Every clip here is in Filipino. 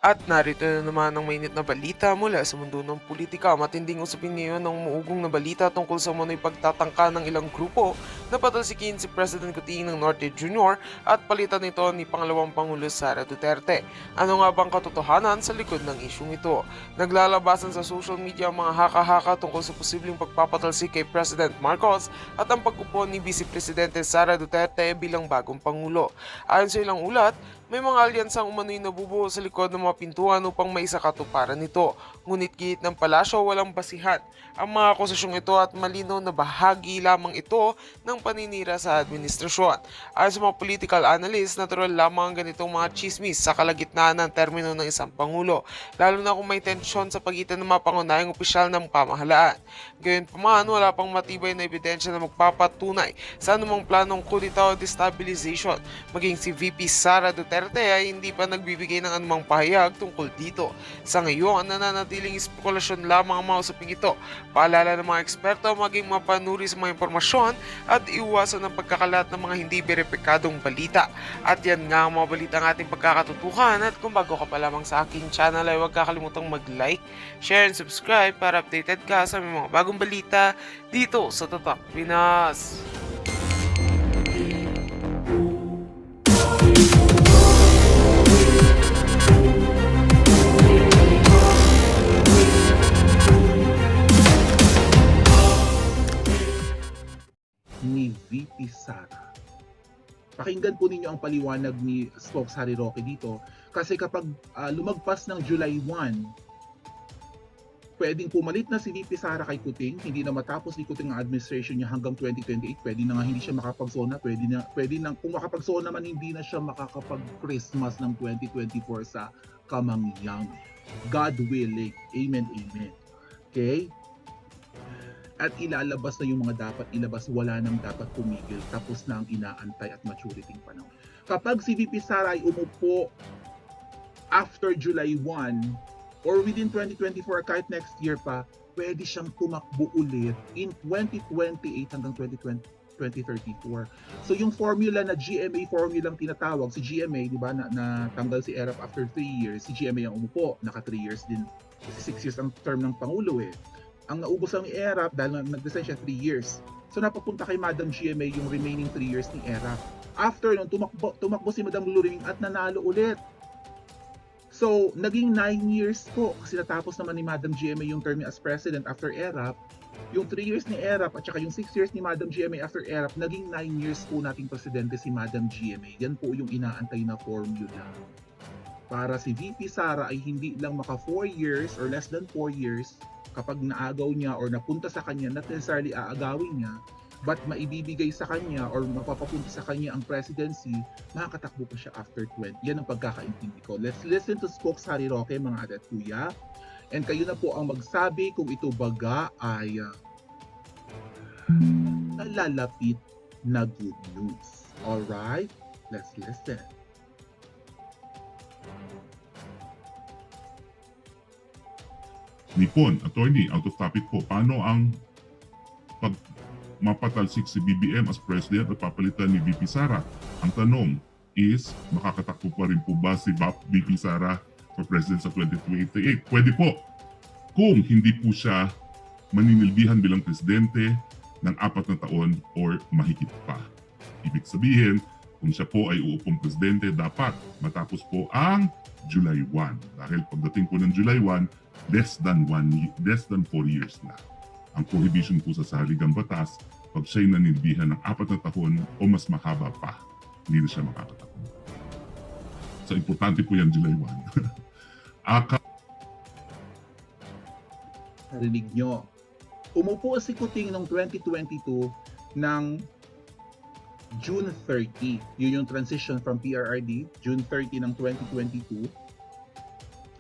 At narito na naman ang mainit na balita mula sa mundo ng politika. Matinding usapin ngayon ng umuugong na balita tungkol sa umano'y pagtatangka ng ilang grupo na patalsikin si President Kuting ng Norte Jr. at palitan nito ni Pangalawang Pangulo Sara Duterte. Ano nga bang katotohanan sa likod ng isyung ito? Naglalabasan sa social media ang mga haka-haka tungkol sa posibleng pagpapatalsik kay President Marcos at ang pagkupo ni Vice Presidente Sara Duterte bilang bagong Pangulo. Ayon sa ilang ulat, may mga alyansang umano'y nabubuo sa likod ng mga pintuan upang maisakatuparan nito. Ngunit gihit ng palasyo walang basihan ang mga akusasyong ito at malinaw na bahagi lamang ito ng paninira sa administrasyon. Ayon sa mga political analysts, natural lamang ang ganitong mga chismis sa kalagitnaan ng termino ng isang pangulo, lalo na kung may tensyon sa pagitan ng mga pangunahing opisyal ng pamahalaan. Gayunpaman, wala pang matibay na ebidensya na magpapatunay sa anumang planong kudita o destabilization. Maging si VP Sara Duterte ay hindi pa nagbibigay ng anumang pahayag tungkol dito. Sa ngayon, nananatiling espekulasyon lamang ang mga usaping ito. Paalala ng mga eksperto maging mapanuri sa mga impormasyon at iwasan ang pagkakalat ng mga hindi beripikadong balita. At yan nga ang mga balita ng ating pagkakatutukan, at kung bago ka pa lamang sa aking channel ay huwag kakalimutang mag-like, share and subscribe para updated ka sa mga bagong balita dito sa Tatak Pinas. Ni VP Sara. Pakinggan po ninyo ang paliwanag ni Spokes Harry Roque dito, kasi kapag lumagpas ng July 1, pwedeng pumalit na si VP Sara kay Kuting, hindi na matapos ni Kuting ang administration niya hanggang 2028, pwede na nga hindi siya makapagsona, pwede na kung makapagsona man hindi na siya makakapag-Christmas ng 2024 sa Kamangyang. God willing. Amen, amen. Okay? At ilalabas na yung mga dapat ilabas, wala nang dapat tumigil, tapos na ang inaantay at maturity panahon. Kapag si VP Sara ay umupo after July 1 or within 2024, kahit next year pa, pwede siyang tumakbo ulit in 2028 hanggang 2034. So yung formula na GMA formula ang tinatawag, si GMA, di ba, na tanggal si ERAP after 3 years, si GMA ang umupo, naka 3 years din, kasi 6 years ang term ng Pangulo eh. Ang naubos lang ni ERAP dahil nag-design siya 3 years. So napapunta kay Madam GMA yung remaining 3 years ni ERAP. After nun, tumakbo si Madam Luring at nanalo ulit. So, naging 9 years po kasi natapos naman ni Madam GMA yung term as president after ERAP. Yung 3 years ni ERAP at saka yung 6 years ni Madam GMA after ERAP, naging 9 years po nating presidente si Madam GMA. Yan po yung inaantay na formula. Para si VP Sara ay hindi lang maka 4 years or less than 4 years kapag naagaw niya or napunta sa kanya, not necessarily aagawin niya, but maibibigay sa kanya or mapapapunta sa kanya ang presidency, makakatakbo pa siya after 20. Yan ang pagkakaintindi ko. Let's listen to Spokes Harry Roque, mga ate at kuya. And kayo na po ang magsabi kung ito baga ay nalalapit na good news. Alright? Let's listen. Nipon, attorney, out of topic po, paano ang pag mapatalsik si BBM as president at papalitan ni VP Sara? Ang tanong is, makakatakbo pa rin po ba si VP Sara for president sa 2028? Pwede po, kung hindi po siya maninilbihan bilang presidente ng 4 na taon or mahigit pa. Ibig sabihin, kung siya po ay uupong presidente, dapat matapos po ang July 1. Dahil pagdating po ng July 1, less than 4 years na. Ang prohibition po sa saligang batas, pag siya'y nanilbihan ng 4 na taon o mas mahaba pa, hindi na siya makakatakbo. So, importante po yan July 1. Narinig nyo. Umupo si Kuting noong 2022 ng June 30. Yun yung transition from PRRD, June 30 ng 2022.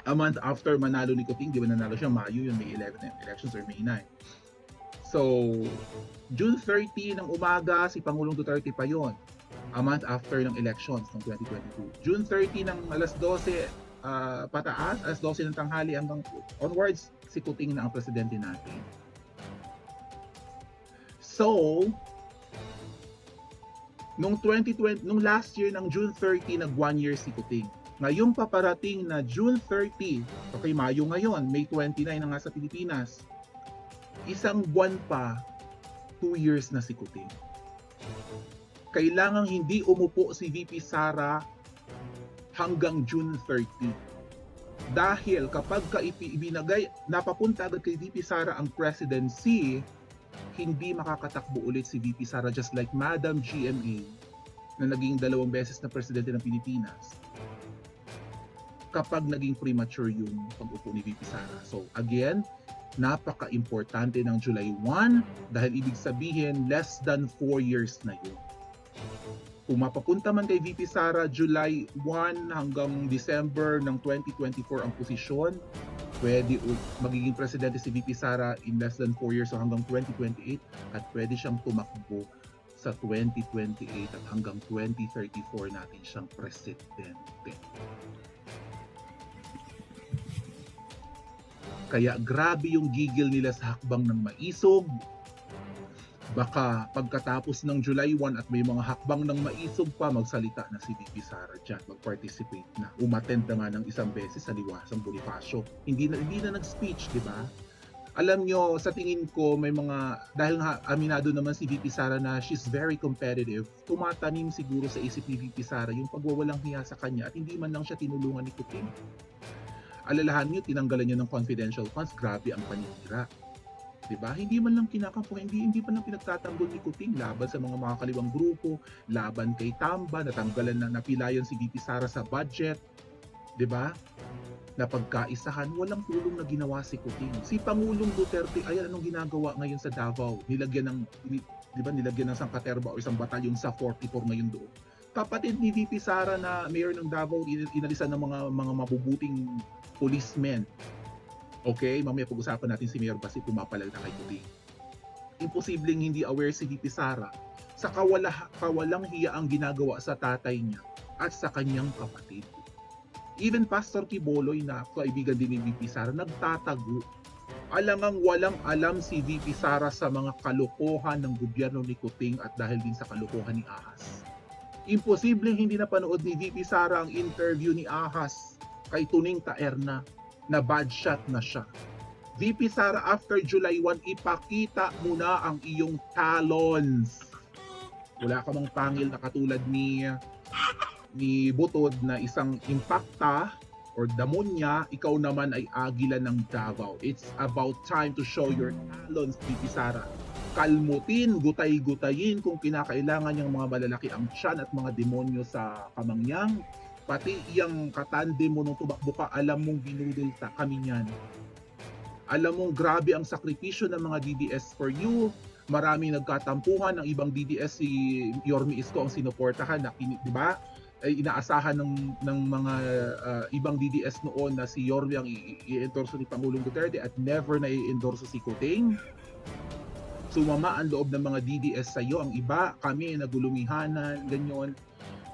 A month after manalo ni Kuting, di ba nanalo siya Mayo, yung May 11 elections or May 9. So, June 30 ng umaga, si Pangulong Duterte pa yon. A month after ng elections ng 2022. June 30 ng alas 12 pataas, alas 12 ng tanghali hanggang onwards, si Kuting na ang presidente natin. So, nung 2020, nung last year ng June 30, nag 1 year si Kuting. Ngayong paparating na June 30, okay, Mayo ngayon, May 29 na nga sa Pilipinas, isang buwan pa, 2 years na si Kuting. Kailangang hindi umupo si VP Sara hanggang June 30. Dahil kapag ibinagay, napapunta agad kay VP Sara ang presidency, hindi makakatakbo ulit si VP Sara, just like Madam GMA na naging 2 beses na presidente ng Pilipinas kapag naging premature yung pag-upo ni VP Sara. So again, napaka-importante ng July 1 dahil ibig sabihin less than 4 years na yun. Kung mapapunta man kay VP Sara July 1 hanggang December ng 2024 ang posisyon, pwede magiging presidente si VP Sara in less than 4 years o hanggang 2028 at pwede siyang tumakbo sa 2028 at hanggang 2034 natin siyang presidente. Kaya grabe yung gigil nila sa hakbang ng maisog. Baka pagkatapos ng July 1 at may mga hakbang ng maisog pa, magsalita na si VP Sara dyan, mag-participate na. Umattend na nga ng isang beses sa Liwasang Bonifacio. Hindi na nag-speech, di ba? Alam nyo, sa tingin ko, may mga, dahil aminado naman si VP Sara na she's very competitive, tumatanim siguro sa isip ni VP Sara yung pagwawalang hiya sa kanya at hindi man lang siya tinulungan ni Kuting. Alalahan nyo, tinanggalan nyo ng confidential funds, grabe ang paninira. Diba? Hindi man lang kinakampuhan, hindi man lang pinagtatanggol ni Kuting laban sa mga makakaliwang grupo, laban kay Tamba, natanggalan na napilayan si VP Sara sa budget. Diba? Napagkaisahan, walang tulong na ginawa si Kuting. Si Pangulong Duterte, ayan anong ginagawa ngayon sa Davao? Nilagyan ng sangkaterba o isang batalyon sa 44 ngayon doon. Kapatid ni VP Sara na mayor ng Davao, inalisan ng mga mabubuting policemen. Okay, mamaya pag-usapan natin si Mayor Basi pumapalag na kay Kuting. Imposibleng hindi aware si VP Sara sa kawalang hiya ang ginagawa sa tatay niya at sa kanyang kapatid. Even Pastor Quiboloy na kaibigan din ni VP Sara nagtatago. Alangang walang alam si VP Sara sa mga kalokohan ng gobyerno ni Kuting at dahil din sa kalokohan ni Ahas. Imposibleng hindi napanood ni VP Sara ang interview ni Ahas kay Tuning Taerna na bad shot na siya. VP Sara, after July 1, ipakita mo na ang iyong talons. Wala ka mang pangil na katulad ni Butod na isang impacta or damonya, ikaw naman ay agila ng Davao. It's about time to show your talons, VP Sara. Kalmutin, gutay-gutayin kung kinakailangan yung mga malalaki ang tiyan at mga demonyo sa kamangyang. Pati iyang katande mo nung tumakbo ka, alam mong binudol kami niyan. Alam mong grabe ang sakripisyo ng mga DDS for you. Maraming nagkatampuhan ng ibang DDS, si Yorme Isko ang sinuportahan, di ba? Ay inaasahan ng mga ibang DDS noon na si Yorme ang i-endorso ni Pangulong Duterte at never na i-endorso si Kuting. Sumama ang loob ng mga DDS sa iyo, ang iba, kami nagulumihanan, ganyan.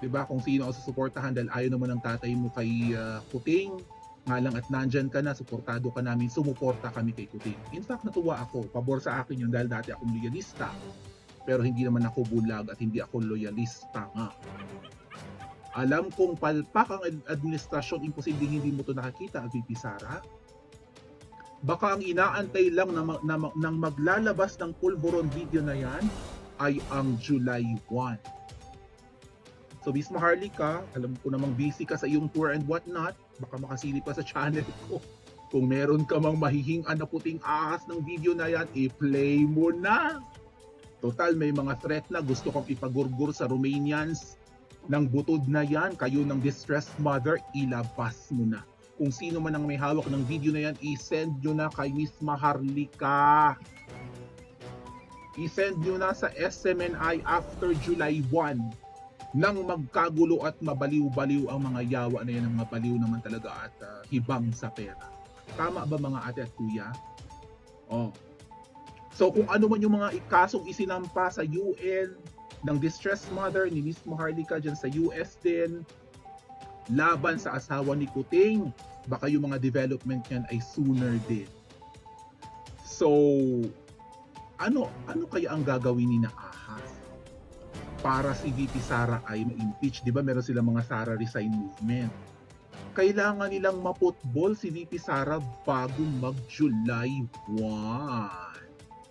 Diba, kung sino ang susuportahan dahil ayaw naman ng tatay mo kay Kuting, nga lang at nandyan ka na, suportado ka namin, sumuporta kami kay Kuting. In fact, natuwa ako, pabor sa akin yun dahil dati akong loyalista, pero hindi naman ako bulag at hindi ako loyalista nga. Alam kong palpak ang administrasyon, imposible hindi mo ito nakakita, VP Sara. Baka ang inaantay lang ng maglalabas ng pulburon video na yan ay ang July 1. So Miss Maharlika, alam ko namang busy ka sa iyong tour and whatnot, baka makasilip pa sa channel ko. Kung meron ka mang mahihingan na puting ahas ng video na yan, i-play mo na! Total, may mga threat na gusto kong ipagurgur sa Romanians ng butod na yan, kayo ng distressed mother, ilabas mo na. Kung sino man ang may hawak ng video na yan, i-send nyo na kay Miss Maharlika. I-send nyo na sa SMNI after July 1. Nang magkagulo at mabaliw-baliw ang mga yawa na yan, ang mga baliw naman talaga at hibang sa pera. Tama ba mga ate at kuya? Oh. So kung ano man yung mga kasong isinampa sa UN ng distressed mother ni Miss Maharlika dyan sa US din, laban sa asawa ni Kuting, baka yung mga development niyan ay sooner din. So, ano kaya ang gagawin ni na Ahas para si VP Sara ay ma-impeach? Di ba meron silang mga Sara resign movement? kailangan nilang maputbol si VP Sara bago mag-July 1.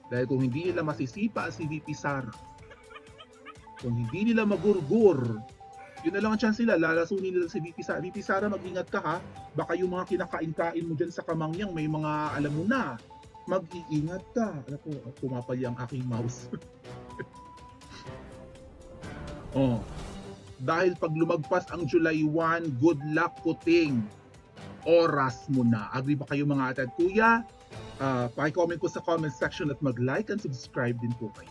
Dahil kung hindi nila masisipa si VP Sara, kung hindi nila magurgur, yun na lang ang chance nila, lalasunin nila si VP Sara. VP Sara, mag-ingat ka ha. Baka yung mga kinakain-kain mo dyan sa Kamangyang, may mga alam mo na. Mag-iingat ka. Alam ko, pumapali ang aking mouse. Oh. Dahil pag lumagpas ang July 1, good luck Kuting. Oras mo na. Agree ba kayo mga ate at kuya? Paki-comment po sa comment section at mag-like and subscribe din po kayo.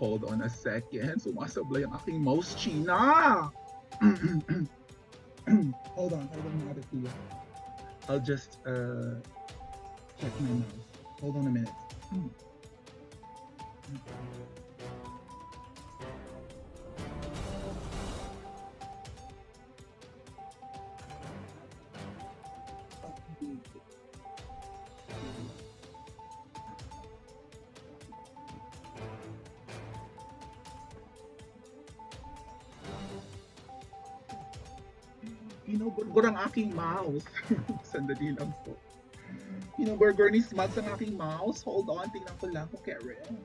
Hold on a second. Sumasablay ang aking mouse, China. Hold on mga ate at kuya. I'll just check my mouse. Hold on a minute. Pinuburger ang aking mouse. Sandali lang po. Pinuburger ni Smugs ang aking mouse. Hold on, tingnan ko lang kung Karen.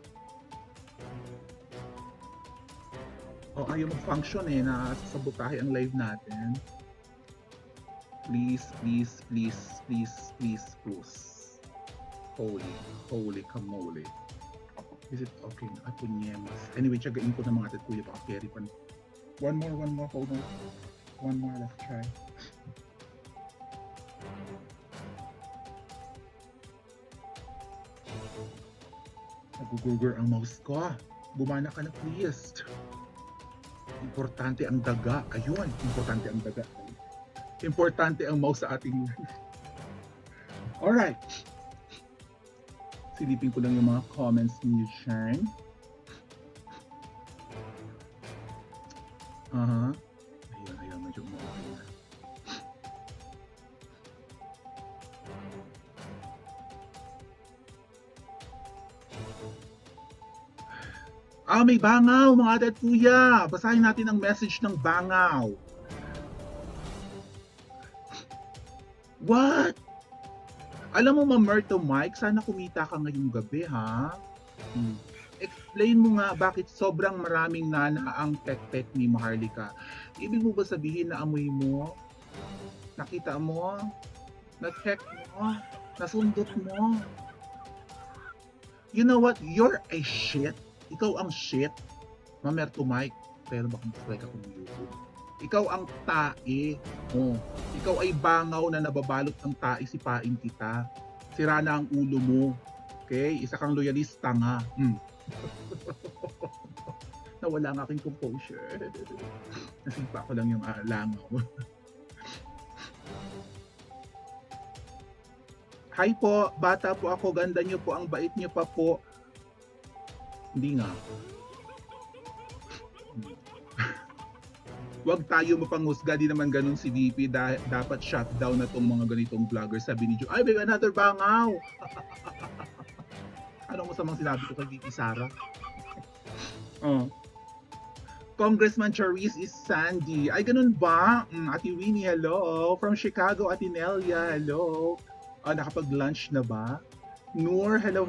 Oh, ayaw mag-function eh, na sasabotahe ang live natin. Please, please, please, please, please, please. Holy camole. Is it okay? Apunyemas. Anyway, tiyagain ko ng mga kuya baka carry pa. One more, hold on. One more, let's try. Nagugurgur ang mouse ko. Gumana ka na please. Importante ang daga. Ayun, importante ang daga. Importante ang mouse sa ating... Alright. Silipin ko lang yung mga comments ni Shane. Ayun, medyo okay na. May bangaw mga ate at kuya. Basahin natin ang message ng bangaw. What? Alam mo, Mamerto Mike, sana kumita ka ngayong gabi, ha? Explain mo nga bakit sobrang maraming nana ang tek-tek ni Maharlika. Ibig mo ba sabihin na amoy mo? Nakita mo? Na-check mo? Nasundot mo? You know what? You're a shit. Ikaw ang shit. Mamerto Mike. Pero baka mas-like ako ng YouTube. Ikaw ang tae. Oh. Ikaw ay bangaw na nababalot ng tae, sipain kita. Sira na ang ulo mo. Okay? Isa kang loyalista nga. Nawala ang aking composure. Nasimpa ko lang yung langaw. Hi po, bata po ako, ganda niyo po, ang bait niyo pa po. Hindi nga. Huwag tayo mapanghusga, di naman ganun si VP. Dapat shutdown na tong mga ganitong vlogger. Sabi ni Joe, ay, may another bangaw. Anong masamang sinabi ko kay VP Sara? Congressman Charisse is Sandy. Ay, ganun ba? Ate Winnie, hello. From Chicago, Ate Nelia, hello. Nakapag-lunch na ba? Noor, hello.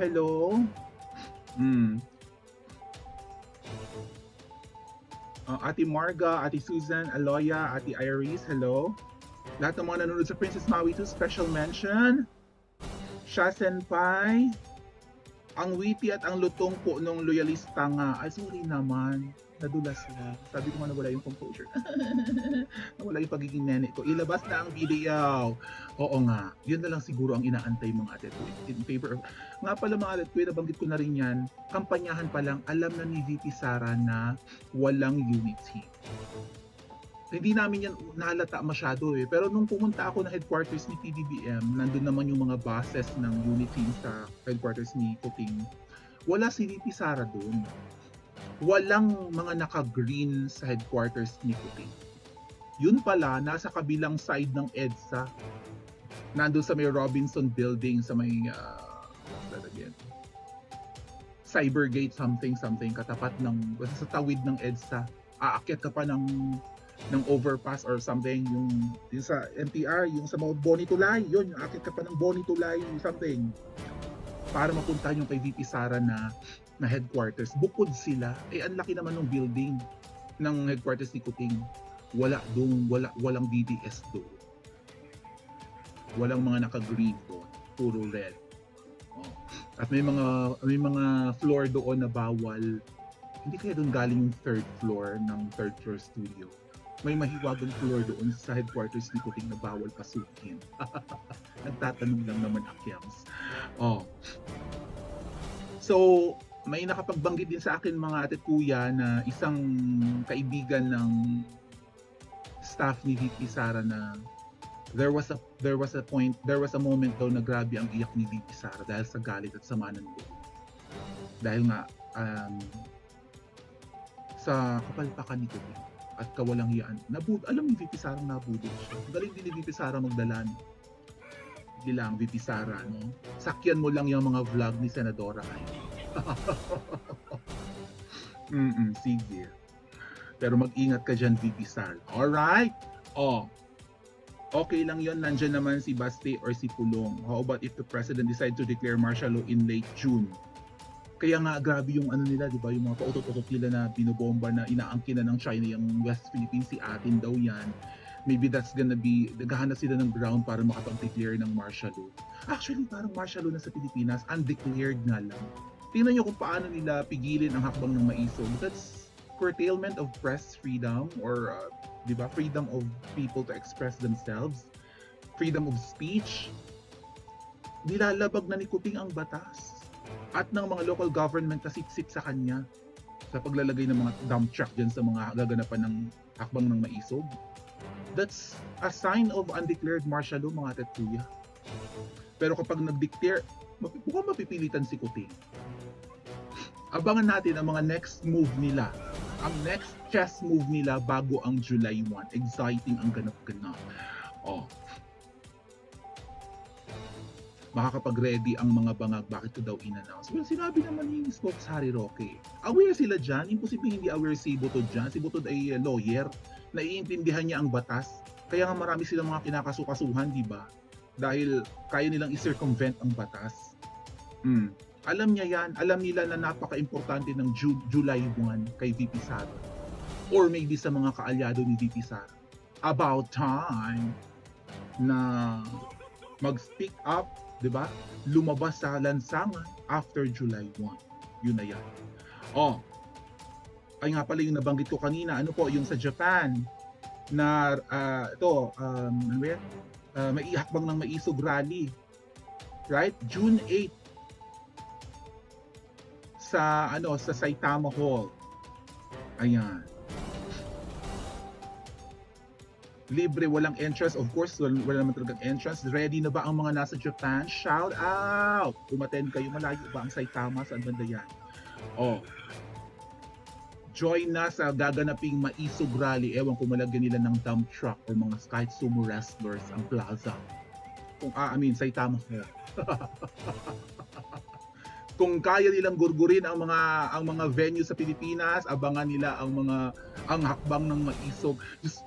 Ate Marga, Ate Susan, Aloya, Ate Iris, hello. Lahat ng mga nanonood sa Princess Maui 2, special mention. Sha Senpai. Ang witty at ang lutong po nung loyalista nga. Ay, sorry naman. Nadulas na. Sabi ko nga nawala yung composure. Nawala yung pagiging nene ko. Ilabas na ang video. Oo nga. Yun na lang siguro ang inaantay mga ate. In favor of... Nga pala mga ate, nabanggit ko na rin yan. Kampanyahan pa lang, alam na ni VP Sara na walang unity. Hindi namin yan nahalata masyado eh. Pero nung pumunta ako na headquarters ni PBBM, nandun naman yung mga bosses ng unity sa headquarters ni Kuting. Wala si VP Sara doon. Walang mga naka-green sa headquarters ni Kuting. Yun pala, nasa kabilang side ng EDSA. Nandun sa may Robinson Building, sa may, what's that again? Cybergate something, katapat ng, sa tawid ng EDSA. Aakyat ka pa ng ng overpass or something, yung sa MTR, yung sa mga Boni Tulay, yun, yung akit ka pa ng Boni Tulay, something, para mapunta yung kay VP Sara na headquarters. Bukod sila, ang laki naman ng building ng headquarters ni Kuting. Walang DDS doon. Walang mga naka-green doon, puro red. Oh. At may mga floor doon na bawal. Hindi kaya doon galing yung third floor studio. May mahiwagang floor doon sa headquarters ni Kuting na bawal pasukin. Nagtatanong lang naman Akyams. Oh. So, may nakapagbanggit din sa akin mga ate kuya na isang kaibigan ng staff ni VP Sara na there was a moment daw na grabe ang iyak ni VP Sara dahil sa galit at sama ng loob. Dahil nga sa kapalpakan ni Kuting at kawalanghiyaan. Alam ni VP Sara nabudol siya. Galing din ni VP Sara magdala. Hindi lang VP Sara, no? Sakyan mo lang yung mga vlog ni Senadora Heidi. Sige. Pero mag-ingat ka dyan, VP Sara. Alright? Okay lang yon, nandyan naman si Baste or si Pulong. How about if the President decide to declare martial law in late June? Kaya nga grabe yung nila, di ba? Yung mga pautot-utot nila na binobomba na inaangkin na ng China yung West Philippines, si atin daw yan. Maybe that's gonna be, naghahanap sila ng ground para makapag-declare ng martial law. Actually, parang martial law na sa Pilipinas, undeclared nga lang. Tingnan nyo kung paano nila pigilin ang hakbang ng maisog. That's curtailment of press freedom or, di ba, freedom of people to express themselves, freedom of speech. Nilalabag na ni Kuting ang batas at ng mga local government na sit sa kanya sa paglalagay ng mga dump truck dyan sa mga gaganapan ng hakbang ng maisog. That's a sign of undeclared martial law, mga tatuya. Pero kapag nag-declare, mukhang mapipilitan si Kuting. Abangan natin ang mga next move nila. Ang next chess move nila bago ang July 1. Exciting ang ganap-ganap. Makakapag-ready ang mga bangag, bakit ko daw in-announce? Well, sinabi naman ni Spokes Harry Roque. Aware sila dyan, imposible hindi aware si Butod dyan. Si Butod ay lawyer, naiintindihan niya ang batas. Kaya nga marami silang mga kinakasukasuhan, di ba? Dahil kaya nilang i-circumvent ang batas. Alam niya yan, alam nila na napaka-importante ng July 1 kay VP Sara. Or maybe sa mga kaalyado ni VP Sara. About time na mag-speak up, di ba? Lumabas sa lansangan after July 1. Yun na yan. Ay nga pala yung nabanggit ko kanina, ano po, yung sa Japan na may ihakbang ng maisog rally. Right? June 8 sa Saitama Hall. Ayan. Libre, walang entrance. Of course, wala naman talagang entrance. Ready na ba ang mga nasa Japan? Shout out! Umattend kayo, malayo ba ang Saitama? Saan banda yan? Join na sa gaganaping maisog rally. Ewan kung malagyan nila ng dump truck o mga kahit sumo wrestlers ang plaza. Saitama Hall. Kung kaya nilang gurgurin ang mga venue sa Pilipinas, abangan nila ang hakbang ng maisog. Just,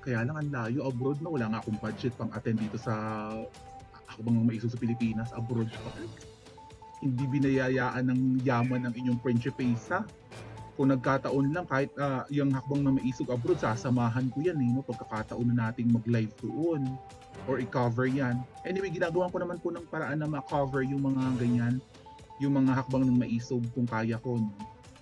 kaya lang ang layo abroad na, wala nga akong budget pang attend dito sa hakbang ng maisog sa Pilipinas, abroad pa. Hindi binayayaan ng yaman ng inyong Principesa. Kung nagkataon lang, kahit yung hakbang ng maisog abroad, sasamahan ko yan pagkakataon na nating mag-live doon or i-cover yan. Anyway, ginagawa ko naman po ng paraan na ma-cover yung mga ganyan, yung mga hakbang ng maisog kung kaya ko.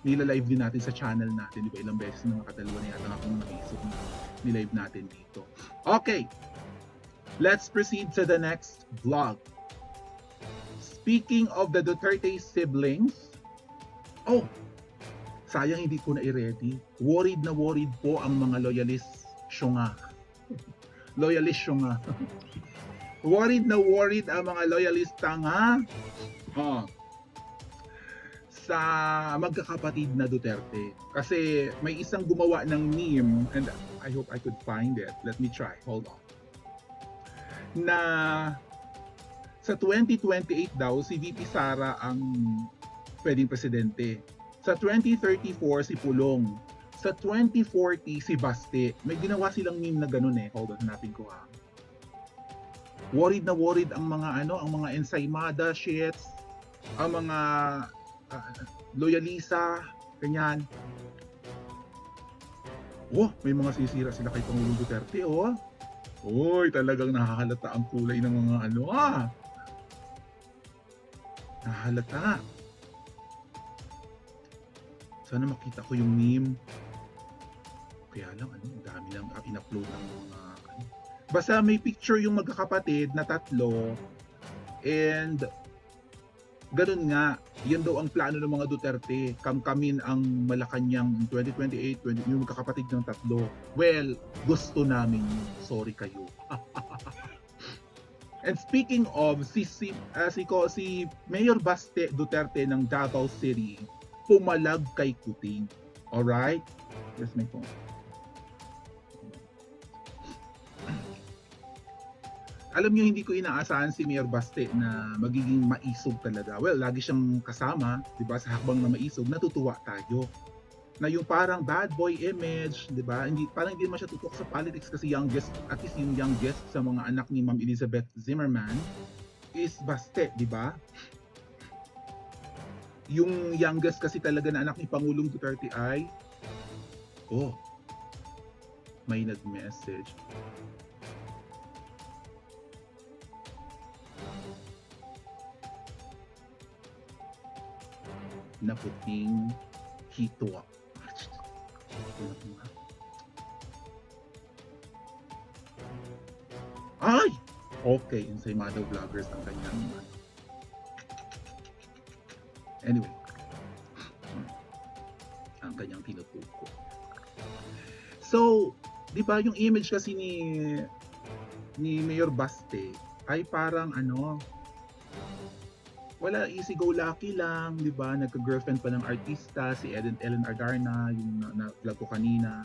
Nila-live din natin sa channel natin, di ba? Ilang beses na nakadalawa na yata hakbang ng maisog na nilive natin dito. Okay, let's proceed to the next vlog. Speaking of the Duterte siblings, sayang hindi ko na i-ready. Worried na worried po ang mga loyalist syunga. Worried na worried ang mga loyalista nga. Sa magkakapatid na Duterte. Kasi may isang gumawa ng meme, and I hope I could find it. Let me try. Hold on. Na sa 2028 daw, si VP Sara ang pwedeng presidente. Sa 2034, si Pulong. Sa 2040, si Baste, may ginawa silang meme na ganun eh. Hold on, hanapin ko ha. Worried na worried ang mga ang mga ensaymada shits, ang mga loyalista, ganyan. Oh, may mga sisira sila kay Pangulong Duterte, oh. Oy, talagang nakahalata ang kulay ng mga Nahahalata. Sana makita ko yung meme. Kaya lang, ang dami lang in-upload ng mga Basta may picture yung magkakapatid na tatlo and ganun nga, yan daw ang plano ng mga Duterte, kamkamin ang Malacanang in 2028, yung magkakapatid ng tatlo. Well, gusto namin yun. Sorry kayo. And speaking of, si Mayor Baste Duterte ng Davao City, pumalag kay Kuting. Alright? Here's my phone. Alam niyo, hindi ko inaasahan si Mayor Baste na magiging maisog talaga. Well, lagi siyang kasama, di ba, sa hakbang na maisog, natutuwa tayo. Na yung parang bad boy image, di ba? Parang hindi naman siya tutok sa politics kasi youngest, at least yung youngest sa mga anak ni Ma'am Elizabeth Zimmerman is Baste, di ba? Yung youngest kasi talaga na anak ni Pangulong Duterte ay, may nag-message. Na puting hito. Ay! Okay, ensaymada vloggers ang kanyang anyway, ang kanyang tinutuko. So, di ba yung image kasi ni Mayor Baste ay parang wala, easy go lucky lang, di ba? Nagka-girlfriend pa ng artista, si Ellen Ardarna, yung na-vlog ko kanina.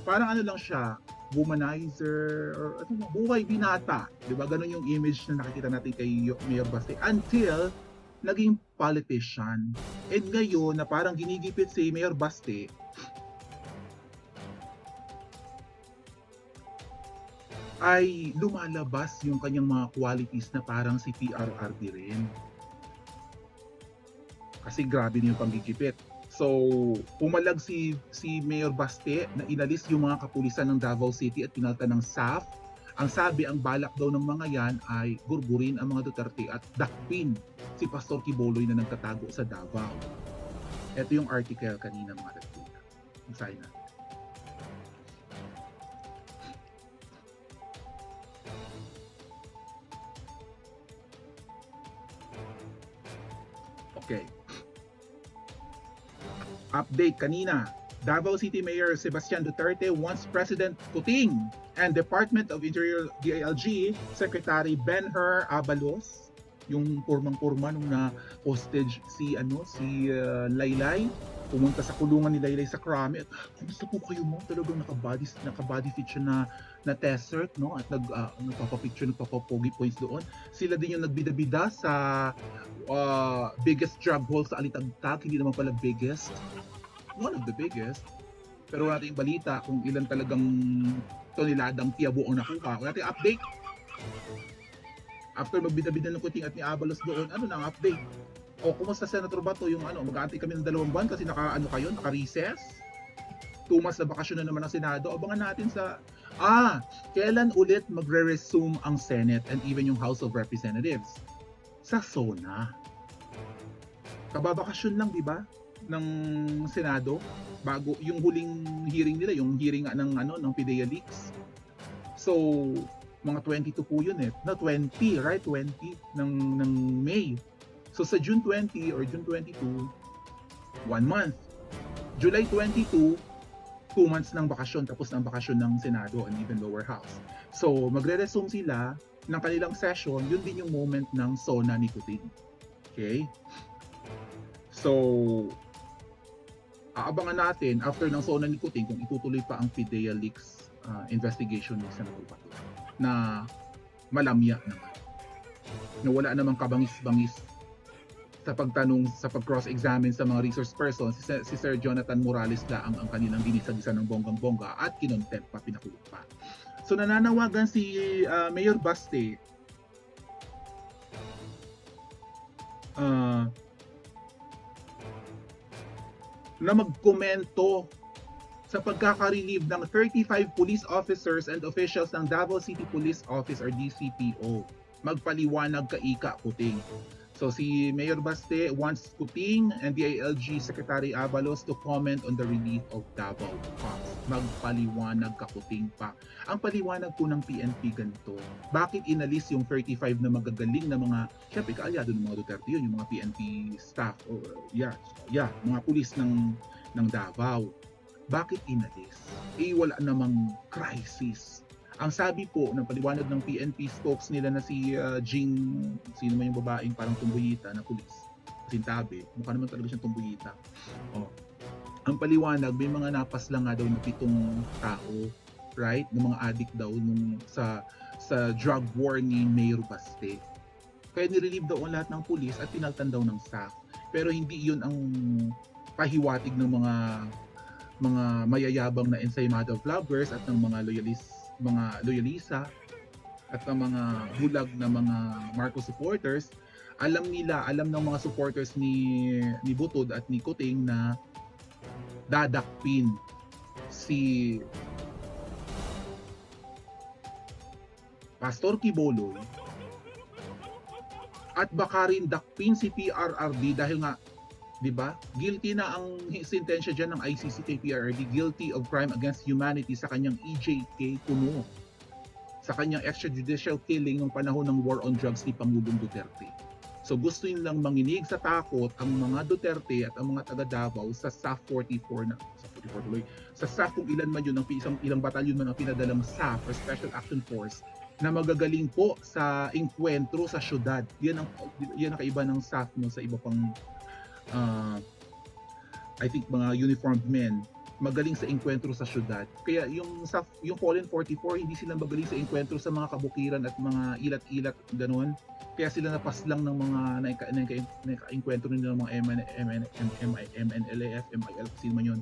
Parang lang siya, womanizer, or buhay binata. Di ba? Ganun yung image na nakikita natin kay Mayor Baste. Until, naging politician. And ngayon, na parang ginigipit si Mayor Baste, ay lumalabas yung kanyang mga qualities na parang si PRRD rin. Kasi grabe na yung panggigipit. So, pumalag si Mayor Baste na inalis yung mga kapulisan ng Davao City at pinalta ng SAF. Ang sabi, ang balak daw ng mga yan ay gurgurin ang mga Duterte at dakpin si Pastor Quiboloy na nagtatago sa Davao. Ito yung article kanina mga Duterte. Basahin natin. Okay. Update kanina. Davao City Mayor Sebastian Duterte wants President Kuting and Department of Interior DILG Secretary Benher Abalos, yung purmang-purma nung na hostage si Laylay, pumunta sa kulungan ni Laylay sa Krami at kumusta po kayo mo? Talagang naka-body fit siya na desert, no? At nagpapapicture, nagpapapogi points doon. Sila din yung nagbida-bida sa biggest drug hole sa Alitagtag, hindi naman pala biggest, one of the biggest, pero wala tayong balita kung ilan talagang toneladang tiyabo ang nakuha. Wala tayong update. After magbida-bida ng Kuting at ni Abalos doon, ano na ang update? O kumusta Senator Bato, yung mag-aantay kami ng 2 buwan kasi naka-recess? 2 months na bakasyon na naman ng Senado. Abangan natin sa kailan ulit magre-resume ang Senate and even yung House of Representatives? Sa SONA. Kababakasyon lang, di ba? Ng Senado bago yung huling hearing nila, yung hearing ng PIDEA leaks. So, mga 22 po yun eh. Na 20, right? 20 ng May. So sa June 20 or June 22, 1 month. July 22, 2 months ng bakasyon, tapos ng bakasyon ng Senado and even lower house. So magre-resume sila ng kanilang session, yun din yung moment ng SONA ni Kuting. Okay? So, aabangan natin after ng SONA ni Kuting kung itutuloy pa ang PIDEA leaks investigation ni Senator Bato na malamya naman. Na wala namang kabangis-bangis sa pagtanong, sa pag-cross-examine sa mga resource person, si Sir Jonathan Morales lang ang kanilang ginisagisa ng bonggang-bongga at kinontempt pa, pinakulong pa. So nananawagan si Mayor Baste na magkomento sa pagkaka-relieve ng 35 police officers and officials ng Davao City Police Office or DCPO. Magpaliwanag ka ika, Kuting. So si Mayor Baste wants Kuting and DILG Secretary Abalos to comment on the relief of Davao Cops. Magpaliwanag ka, Kuting pa. Ang paliwanag po ng PNP ganito. Bakit inalis yung 35 na magagaling na mga, syempre kaalyado ng mga Duterte yun, yung mga PNP staff, or mga pulis ng Davao. Bakit inalis? Wala namang crisis. Ang sabi po ng paliwanag ng PNP spokes nila na si Jing, sino man yung babaeng parang tumbuyita na pulis, Sintabi, mukha naman talaga siyang tumbuyita. Ang paliwanag, may mga napas lang nga daw na 7 tao, right? Ng mga addict daw nung sa drug war ni Mayor Baste. Kaya nirelieve daw ang lahat ng pulis at pinaltan daw ng SAF. Pero hindi yun ang pahiwatig ng mga mayayabang na ensaymada vloggers at ng mga loyalisa at ng mga bulag na mga Marcos supporters. Alam ng mga supporters ni Butod at ni Kuting na dadakpin si Pastor Quiboloy at baka rin dakpin si PRRD dahil nga, di ba? Guilty na ang sentensya dyan ng ICC kay PRRD, guilty of crime against humanity sa kanyang EJK Kuno, sa kanyang extrajudicial killing ng panahon ng war on drugs ni Pangulong Duterte. So gusto nilang manginig sa takot ang mga Duterte at ang mga taga Davao sa SAF 44 sa SAF kung ilan man yun, ilang batalyon man ang pinadalang SAF or Special Action Force na magagaling po sa enkwentro sa syudad. Yan ang kaiba ng SAF no, sa iba pang I think mga uniformed men, magaling sa enkwentro sa syudad. Kaya yung Fallen 44, hindi sila magaling sa enkwentro sa mga kabukiran at mga ilat-ilat ganoon. Kaya sila napas lang ng mga naka-enkwentro nila ng mga MNLAF, MIL, sino man yun,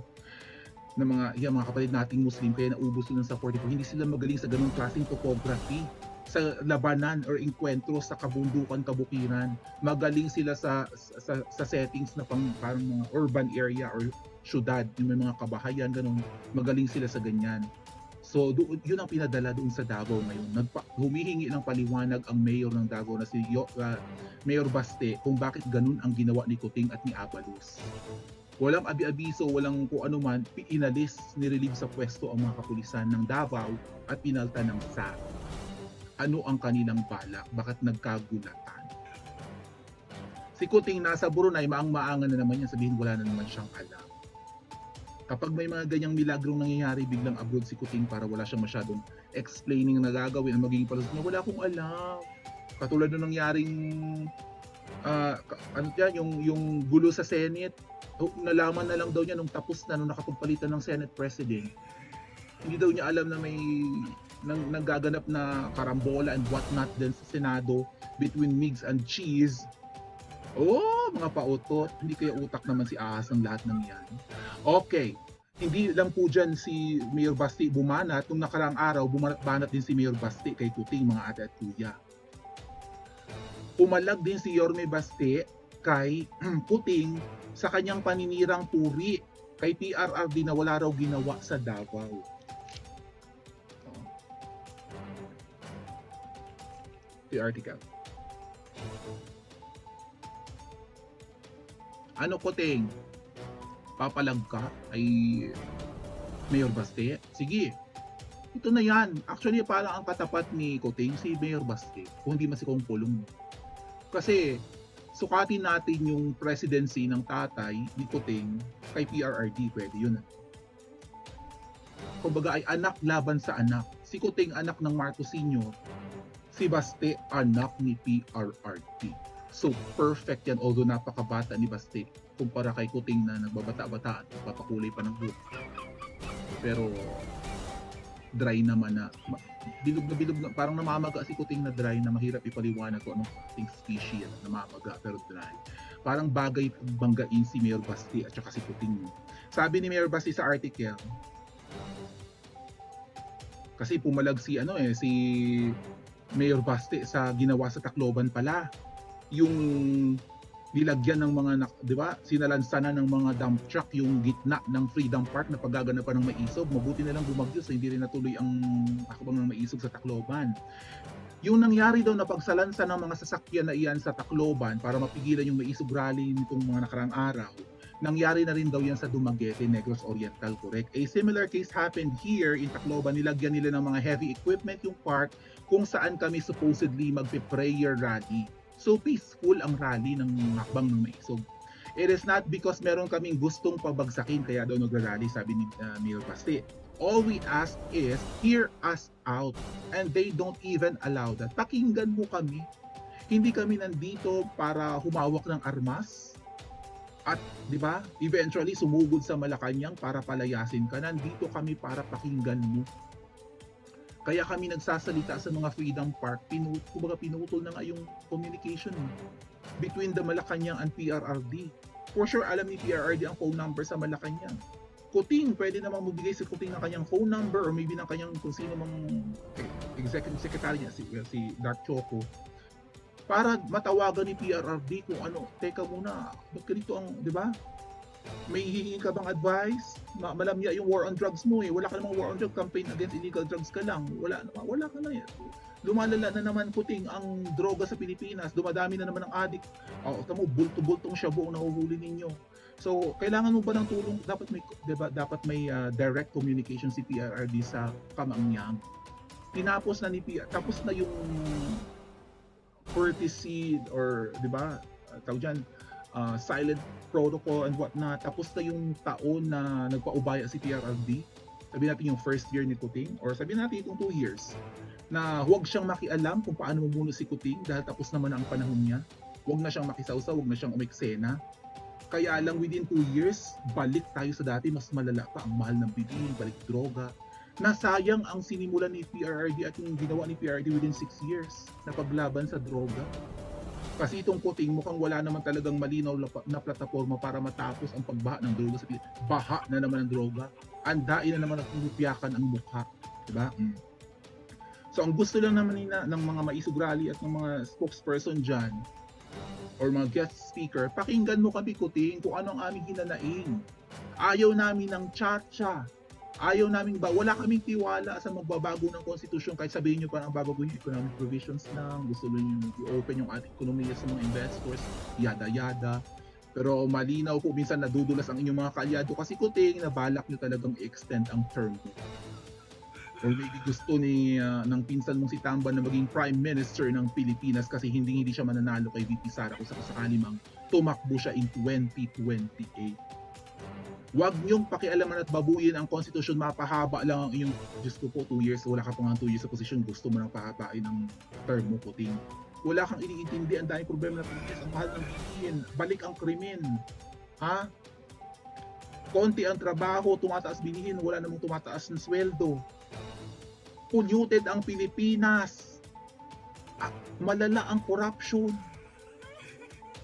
na mga kapatid nating Muslim, kaya naubos sila sa 44. Hindi sila magaling sa ganung klaseng topography, sa labanan or enkwentro sa kabundukan, kabukiran. Magaling sila sa settings na parang mga urban area or syudad, yung may mga kabahayan, ganun. Magaling sila sa ganyan. So yun ang pinadala doon sa Davao ngayon. Humihingi ng paliwanag ang mayor ng Davao na si Mayor Baste kung bakit ganun ang ginawa ni Kuting at ni Abalos. Walang abi-abiso, walang kung ano man, inalis, nirelieve sa pwesto ang mga kapulisan ng Davao at pinalta ng SAF. Ano ang kanilang balak? Bakit nagkagulatan? Si Kuting nasa Brunei, maang-maangan na naman yan, sabihin wala na naman siyang alam. Kapag may mga ganyang milagrong nangyayari, biglang abroad si Kuting para wala siyang masyadong explaining na gagawin ang magiging palusot niya. Wala akong alam. Katulad nung nangyaring yung gulo sa Senate, nalaman na lang daw niya nung tapos na, nung nakapagpalitan ng Senate President. Hindi daw niya alam na may nanggaganap na karambola and whatnot din sa Senado between Migs and Cheese. Mga pautot. Hindi kaya utak naman si Ahas ng lahat ng yan. Okay. Hindi lang po dyan si Mayor Baste bumanat. Nung nakaraang araw, bumanat-banat din si Mayor Baste kay Kuting, mga ate at kuya. Pumalag din si Yorme Baste kay Kuting sa kanyang paninirang puri kay PRRD na wala raw ginawa sa Davao. The article. Ano, Kuting? Papalag ka ay Mayor Baste? Sige. Ito na yan. Actually, parang ang katapat ni Kuting si Mayor Baste. Kung hindi man si Kong Pulong. Kasi sukatin natin yung presidency ng tatay ni Kuting kay PRRD, pwede yun. Kumbaga ay anak laban sa anak. Si Kuting anak ng Marcos Sr., si Baste anak ni PRRD. So perfect yan, although napakabata ni Baste kumpara kay Kuting na nagbabata-bata at papakulay pa ng buhok. Pero dry naman na bilog na, parang namamaga si Kuting na dry na mahirap ipaliwanag kung anong ating species yan, namamaga pero dry. Parang bagay banggain si Mayor Basti at saka si Kuting. Sabi ni Mayor Basti sa article, kasi pumalag si si Mayor Basti sa ginawa sa Tacloban pala. Yung nilagyan ng mga, di ba, sinalansanan ng mga dump truck yung gitna ng Freedom Park na paggaganapan ng Maisog. Mabuti na lang bumagyo so hindi rin natuloy ang hakbang ng Maisog sa Tacloban. Yung nangyari daw na pagsalansa ng mga sasakyan na iyan sa Tacloban para mapigilan yung Maisog rally nitong mga nakaraang araw, nangyari na rin daw yan sa Dumaguete, Negros Oriental, correct? A similar case happened here in Tacloban. Nilagyan nila ng mga heavy equipment yung park kung saan kami supposedly magpe-prayer rally. So peaceful ang rally ng hakbang ng Maisog. It is not because meron kaming gustong pabagsakin kaya daw nagrarally, sabi ni Mayor Basti. All we ask is hear us out and they don't even allow that. Pakinggan mo kami. Hindi kami nandito para humawak ng armas at, di ba, eventually sumugod sa Malacanang para palayasin ka. Nandito kami para pakinggan mo. Kaya kami nagsasalita sa mga Freedom Park, pinutol na nga yung communication between the Malacanang and PRRD. For sure, alam ni PRRD ang phone number sa Malacanang. Kuting, pwede namang mabigay si Kuting ng kanyang phone number or maybe ng kanyang kung sino mang executive secretary niya, si Dark Choco, para matawagan ni PRRD kung ano, teka muna, ba't ganito ang, di ba? May hihingi ka bang advice? Malamya yung war on drugs mo eh. Wala ka namang war on drug campaign against illegal drugs ka lang. Wala ka na yan. Lumalala na naman Kuting ang droga sa Pilipinas. Dumadami na naman ang addict. Tamo, bulto-bultong siya buong nahuhuli ninyo. So, kailangan mo ba ng tulong? Dapat may direct communication si PRRD sa Kamangyang. Tapos na yung courtesy or, di ba, tawag dyan, silent protocol and whatnot. Tapos na yung taon na nagpaubaya si PRRD. Sabi natin yung first year ni Kuting or sabi natin itong 2 years na huwag siyang makialam kung paano mumuno si Kuting dahil tapos naman ang panahon niya. Huwag na siyang makisawsaw, huwag na siyang umeksena. Kaya lang within 2 years, balik tayo sa dati, mas malala pa ang mahal ng bilihin, balik droga. Nasayang ang sinimulan ni PRRD at yung ginawa ni PRRD within 6 years na paglaban sa droga. Kasi itong Kuting mukhang wala naman talagang malinaw na plataforma para matapos ang pagbaha ng droga sa Pilipinas. Baha na naman ang droga. Andain na naman at pinupiyakan ang mukha. Diba? So ang gusto lang naman ng mga Maisog rally at ng mga spokesperson dyan or mga guest speaker, pakinggan mo kami Kuting kung ano ang aming hinanaing. Ayaw namin ng cha-cha. Ayaw namin wala kaming tiwala sa magbabago ng konstitusyon kahit sabihin nyo pa ang babaguhin yung economic provisions lang, gusto nyo i-open yung ating ekonomiya sa mga investors, yada-yada. Pero malinaw po minsan nadudulas ang inyong mga kaalyado kasi Kuting na balak nyo talagang i-extend ang term mo. Or maybe gusto ng pinsan mong si Tamban na maging Prime Minister ng Pilipinas kasi hindi siya mananalo kay VP Sara kung sakali mang tumakbo siya in 2028. Huwag niyong pakialaman at babuyin ang konstitusyon, mapahaba lang ang iyong, Diyos ko po, 2 years, wala ka pa nga 2 years sa posisyon, gusto mo nang pahabain ang term mo, Kuting. Wala kang iniintindi, ang daming problema na Pilipinas, ang mahal ng bilihin, balik ang krimen. Ha? Konti ang trabaho, tumataas bilihin, wala namang tumataas ng sweldo. Polluted ang Pilipinas. Malala ang corruption.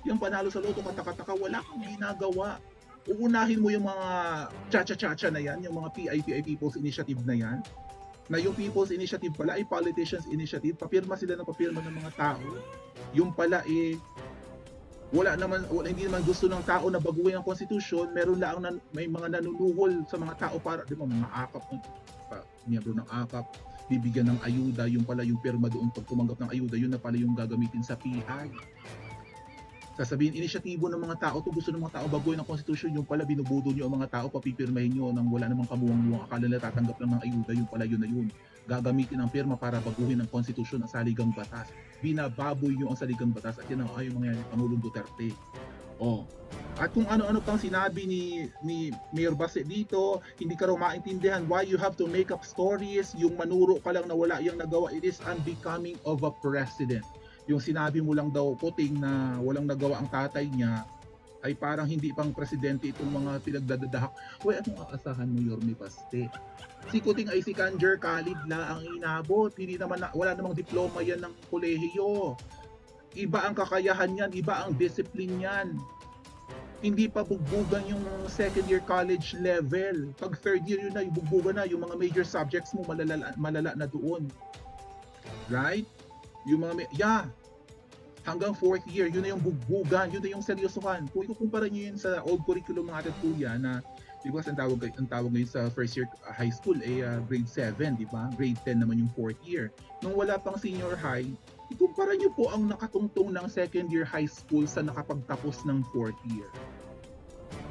Yung panalo sa loto, katakataka, wala kang ginagawa. Uunahin mo yung mga cha-cha-cha-cha na yan, yung mga PIPI People's Initiative na yan, na yung People's Initiative pala ay Politicians Initiative, papirma sila ng papirma ng mga tao. Yung pala hindi naman gusto ng tao na baguhin ang konstitusyon, meron lang may mga nanunuhol sa mga tao para, di ba, mga akap, miyembro ng akap, bibigyan ng ayuda, yung pala yung pirma doon pag tumanggap ng ayuda, yun na pala yung gagamitin sa PI. Sasabihin, inisyatibo ng mga tao to, gusto ng mga tao baguhin ang konstitusyon, yung pala binubudo nyo ang mga tao, papipirmahin nyo nang wala namang kamuwang-muwang, akala nila tatanggap lang ng ayuda, yung pala yun na yun. Gagamitin ang pirma para baguhin ang konstitusyon, ang saligang batas. Binababoy nyo ang saligang batas at yan ang ayaw mangyayari Pangulong Duterte. At kung ano-ano pang sinabi ni Mayor Basti dito, hindi ka raw maintindihan why you have to make up stories, yung manuro ka lang na wala yung nagawa, it is unbecoming of a president. Yung sinabi mo lang daw Kuting na walang nagawa ang tatay niya ay parang hindi pang presidente itong mga pinagdadadahak. Uy, anong aasahan mo, Yorme Baste? Si Kuting ay si Kanjer Khalid la ang inabot. Hindi naman wala namang diploma yan ng kolehiyo. Iba ang kakayahan yan, iba ang discipline yan. Hindi pa bugbugan yung second year college level. Pag third year yun na, yung bugbugan na, yung mga major subjects mo malala na doon. Right? Yung mga, hanggang fourth year, yun na yung bugbugan, yun na yung seryosohan. Kung ikukumpara nyo yun sa old curriculum mga atat kuya na, di ba, ang tawag ngayon sa first year high school ay grade 7, di ba? Grade 10 naman yung fourth year. Nung wala pang senior high, ikumpara nyo po ang nakatungtong ng second year high school sa nakapagtapos ng fourth year.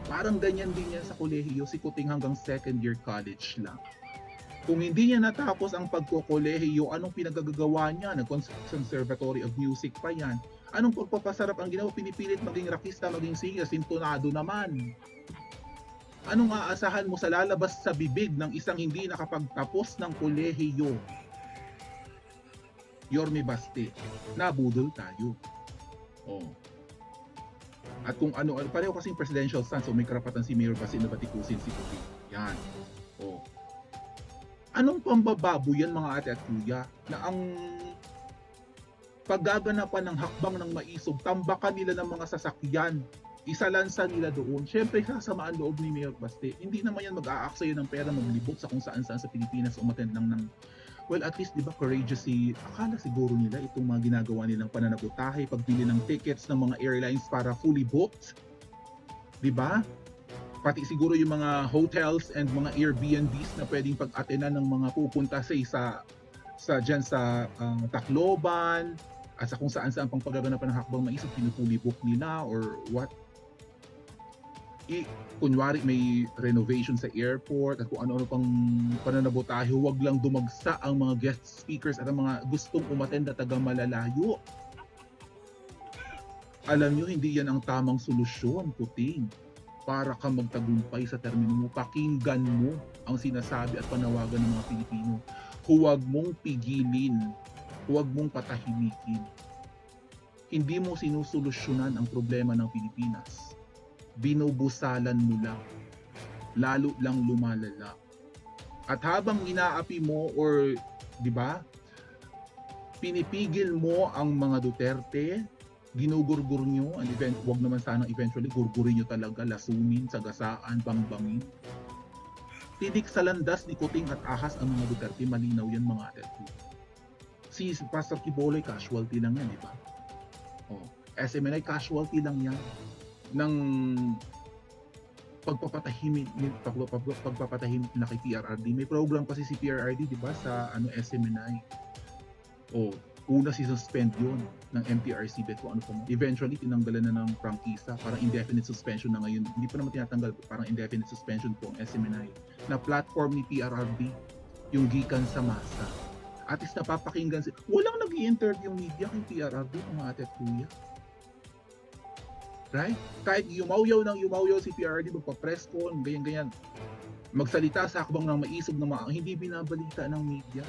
Parang ganyan din yan sa kolehiyo, si Kuting hanggang second year college lang. Kung hindi niya natapos ang pagkokolehiyo, anong pinagagawa niya? Nag-Conservatory of Music pa yan. Anong pagpapasarap ang ginawa? Pinipilit maging rakista, maging singer, sintonado naman. Anong aasahan mo sa lalabas sa bibig ng isang hindi nakapagtapos ng kolehiyo? Yorme Baste, nabudol tayo. Oh. At kung ano, pareho kasing presidential son, so may karapatan si Mayor Baste na batikusin si Kuting. Yan. Oh. Anong pambababo yan mga ate at kuya na ang paggaganapan ng hakbang ng maisog, tambakan nila ng mga sasakyan, isalansa nila doon. Siyempre sasamaan loob ni Mayor Baste. Hindi naman yan mag-aaksaya ng pera, maglibot sa kung saan-saan sa Pilipinas, umattend lang ng, well, at least, di ba, courageous akala siguro nila itong mga ginagawa nilang pananabotahe, pagbili ng tickets ng mga airlines para fully booked. Di ba? Pati siguro yung mga hotels and mga Airbnbs na pwedeng pag-atenan ng mga pupunta dyan sa Tacloban at sa kung saan-saan pang paggaganapan ng hakbang maisip, pinupuli book nila or what. Kunwari may renovation sa airport at kung ano-ano pang pananabotahe, huwag lang dumagsa ang mga guest speakers at ang mga gustong umattend na taga malalayo. Alam nyo, hindi yan ang tamang solusyon, Kuting. Para ka magtagumpay sa termino mo, pakinggan mo ang sinasabi at panawagan ng mga Pilipino. Huwag mong pigilin, huwag mong patahimikin. Hindi mo sinusolusyonan ang problema ng Pilipinas. Binubusalan mo lang, lalo lang lumalala. At habang inaapi mo or, di ba, pinipigil mo ang mga Duterte, ginugurgur nyo, and wag naman sanang eventually gurgurin nyo talaga, lasunin, sagasaan, bangbangin. Tidik sa landas ni Kuting at ahas ang mga Duterte, malinaw yan mga adet. Si Pastor Quiboloy, casualty lang yan, di ba? Oh, SMNI, casualty lang yan ng pagpapatahimik na kay PRRD. May program kasi si PRRD, di ba, sa SMNI. Oh, una si-suspend yun ng MTRC bet kung ano pa mo. Eventually, tinanggalan na ng prangkisa. Parang indefinite suspension na ngayon. Hindi pa naman tinatanggal. Parang indefinite suspension po ang SMNI. Na platform ni PRRD, yung gikan sa masa. At least napapakinggan sila. Walang nag-i-interview media kay PRRD, mga ate at kuya. Right? Kahit yumaw-yaw si PRRD, magpa-press con, ganyan-ganyan. Magsalita sa hakbang ng maisog na hindi binabalita ng media.